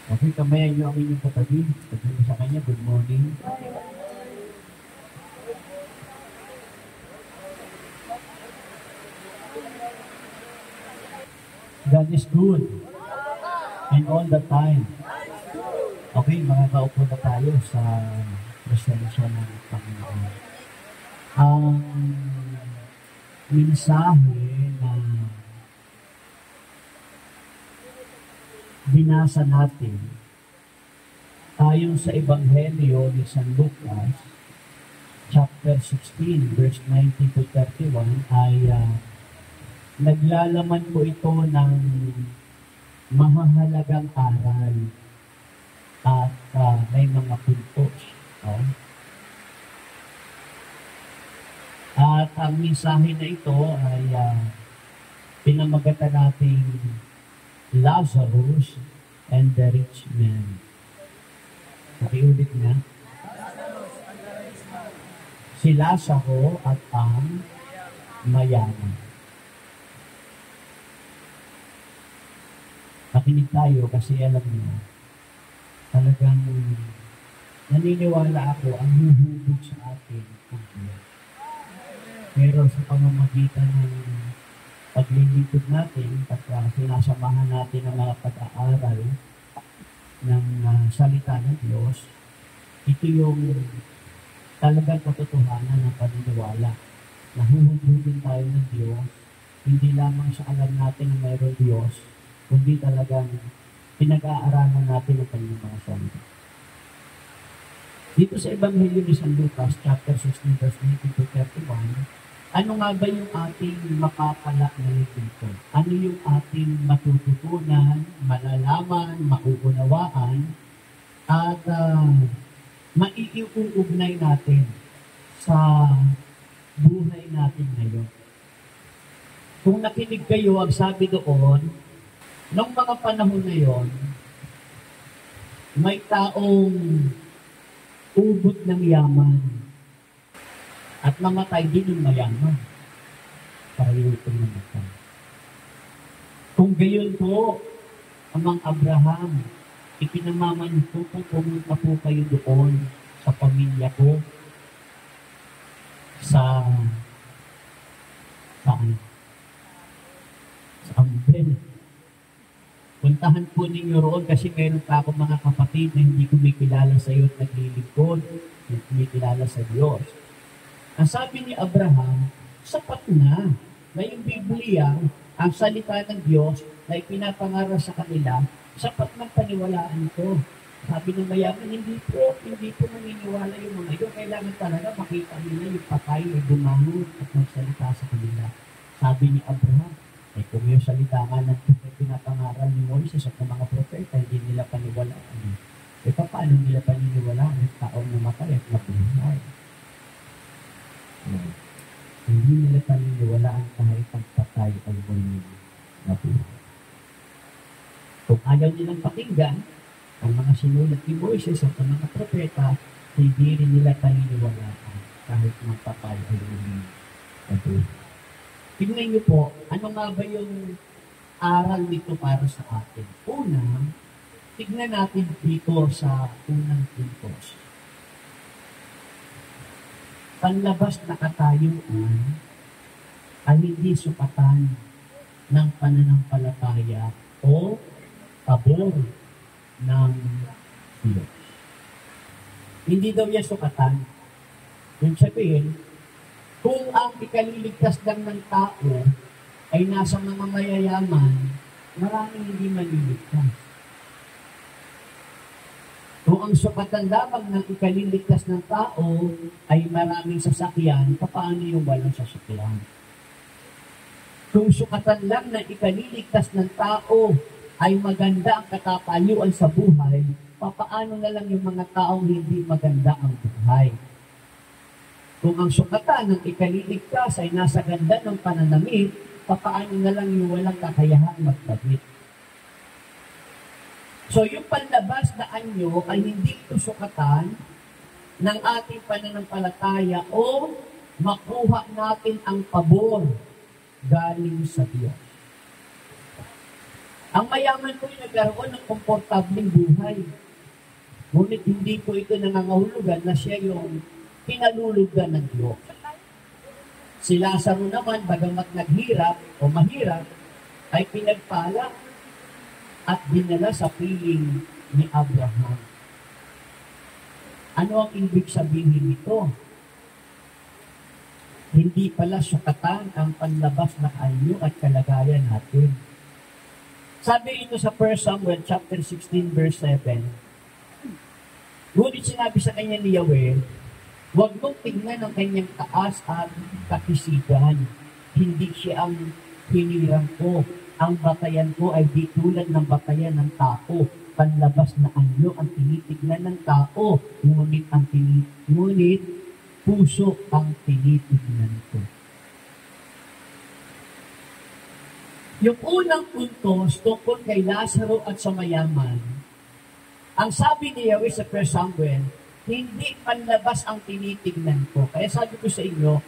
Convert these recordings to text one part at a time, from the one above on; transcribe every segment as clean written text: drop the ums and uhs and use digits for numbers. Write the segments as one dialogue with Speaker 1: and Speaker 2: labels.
Speaker 1: Okay, kamayan niyo ang inyong katabi. Sabi mo sa kanya, good morning. God is good. And all the time. Okay, makakaupo na tayo sa presensya ng Panginoon. Ang mensahe na binasa natin ayon sa Ebanghelyo ni San Lucas, chapter 16, verse 19 to 31, ay naglalaman po ito ng mahahalagang aral at may mga puntos. At ang mensahe na ito ay pinamagatan nating Lazarus and the rich man. Nakiulit na. Si Lazaro at ang mayaman. Makinig tayo kasi alam niyo, talagang naniniwala ako ang huhubog sa atin ang Diyos. Pero sa pamamagitan ng paglilingkod natin at sinasamahan natin ang mga pag-aaral ng salita ng Diyos, ito yung talagang katotohanan ng paniniwala. Nahuhubugin tayo ng Diyos, hindi lamang sa alam natin na mayroon Diyos, kundi talagang pinag-aaralan natin ang kanyang mga salita. Dito sa Ebanghelyo ni San Lucas, chapter 16, verse 19 to 31, ano nga ba yung ating makapala na dito? Ano yung ating matututunan, malalaman, mauunawaan, at maiiuugnay natin sa buhay natin ngayon? Kung nakinig kayo, ang sabi doon, noong mga panahon na yon, may taong ubod ng yaman at namatay din yung mayaman. Pareho itong namatay. Kung gayon po, amang Abraham, ipinamaman ko kung pumunta po kayo doon sa pamilya ko, sa Ambel. Puntahan po ninyo roon kasi meron pa ako mga kapatid na hindi kumikilala sa iyo at naglilingkod, hindi kumikilala sa Diyos. Ang sabi ni Abraham, sapat na yung Biblia, ang salita ng Diyos na ipinapangaral sa kanila, sapat ng paniwalaan ito. Sabi ng mayaman, hindi po naniniwala yung mga ito. Kailangan talaga makita nila yung patay ay bumangon at magsalita sa kanila. Sabi ni Abraham, kung yung salita nga ng pinapangaral ni Moises at ng mga propeta, hindi nila paniwalaan. Paano nila paniniwalaan ang taong namatay at nabuhay? Hindi nila paniniwalaan kahit ang patay ay muli nabuhay. Kung ayaw nilang pakinggan ang mga sinulat ni Moises at ang mga propeta, hindi rin nila paniniwalaan kahit ang patay ay muli nabuhay. Tingnan niyo po, ano nga ba yung aral nito para sa atin? Una, tignan natin dito sa unang puntos. Panlabas na katayuan ay hindi sukatan ng pananampalataya o pabor ng Diyos. Hindi daw yan sukatan. Yung sabihin, kung ang ikaliligtas lang ng tao ay nasa mga mayayaman, maraming hindi maliligtas. Kung ang sukatan lamang ng ikaliligtas ng tao ay maraming sasakyan, paano yung walang sasakyan? Kung sukatan lang ng ikaliligtas ng tao ay maganda ang katapayuan sa buhay, paano na lang yung mga taong hindi maganda ang buhay? Kung ang sukatan ng ikaliligtas ay nasa ganda ng pananamit, paano na lang yung walang kakayahang magdamit? So yung panlabas na anyo ay hindi ito sukatan ng ating pananampalataya o makuha natin ang pabor galing sa Diyos. Ang mayaman po ay nagkaroon ng komportabling buhay. Ngunit hindi po ito nangangahulugan na siya yung pinalulugan ng Diyos. Si Lazaro naman, bagamat naghirap o mahirap, ay pinagpala at dinala sa piling ni Abraham. Ano ang ibig sabihin nito? Hindi pala sukatan ang panlabas na anyo at kalagayan natin. Sabi ito sa 1 Samuel chapter 16 verse 7. Ngunit sinabi sa kanya ni Yahweh, huwag mong tingnan ang kanyang taas at kakisigan. Hindi siya ang hinirang ko. Ang batayan ko ay di tulad ng batayan ng tao. Panlabas na anyo ang tinitignan ng tao. Ngunit puso ang tinitignan ko. Yung unang punto tungkol kay Lazaro at sa mayaman, ang sabi ni Yahweh sa 1 Samuel, hindi panlabas ang tinitignan ko. Kaya sabi ko sa inyo,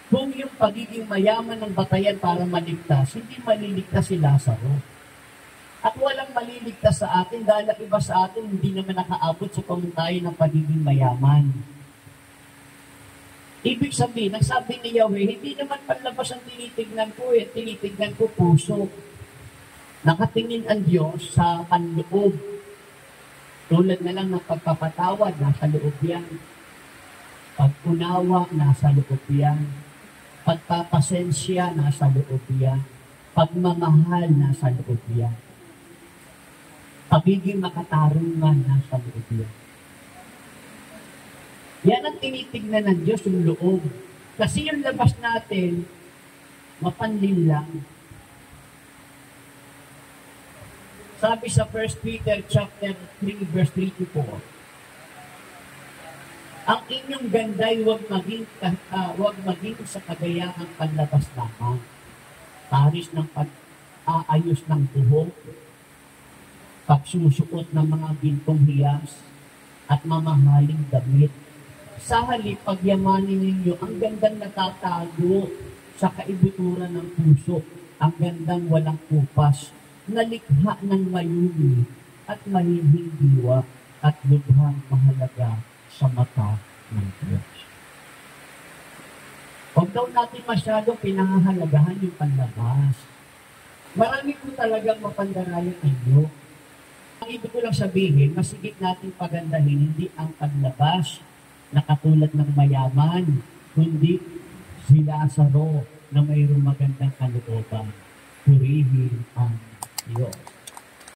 Speaker 1: kung yung pagiging mayaman ng batayan para maligtas, hindi maliligtas si Lazaro. At walang maliligtas sa atin dahil ang iba sa atin hindi naman nakaabot sa pamuntayan ng pagiging mayaman. Ibig sabihin, ang sabi ni Yahweh, hindi naman panlabas ang tinitignan ko tinitignan ko puso. Nakatingin ang Diyos sa panloob. Tulad na lang ng pagpapatawad, nasa loob yan. Pag-unawa, nasa loob yan. Pagpapasensya, nasa loob yan. Pagmamahal, nasa loob yan. Pagiging makatarungan, nasa loob yan. Yan ang tinitignan ng Diyos, yung loob. Kasi yung labas natin, mapanlin lang. Sabi sa 1 Peter chapter 3, verse 3 to 4, ang inyong ganday huwag maging sa kagayahang panlabas lamang. Paris ng pag-aayos ng buhok, pagsusuot ng mga gintong hiyas, at mamahaling damit. Sa halip, pagyamanin ninyo ang gandang natatago sa kaibuturan ng puso, ang gandang walang kupas, nalikha ng mayumi at mahihing diwa at lubhang mahalaga sa mata ng Diyos. Huwag daw natin masyadong pinahahalagahan yung panlabas. Marami po talagang mapandarayang inyo. Ang ibig ko lang sabihin, masigit natin pagandahin hindi ang panlabas na katulad ng mayaman, kundi si Lazaro na mayroong magandang kalooban. Purihin ang Diyos.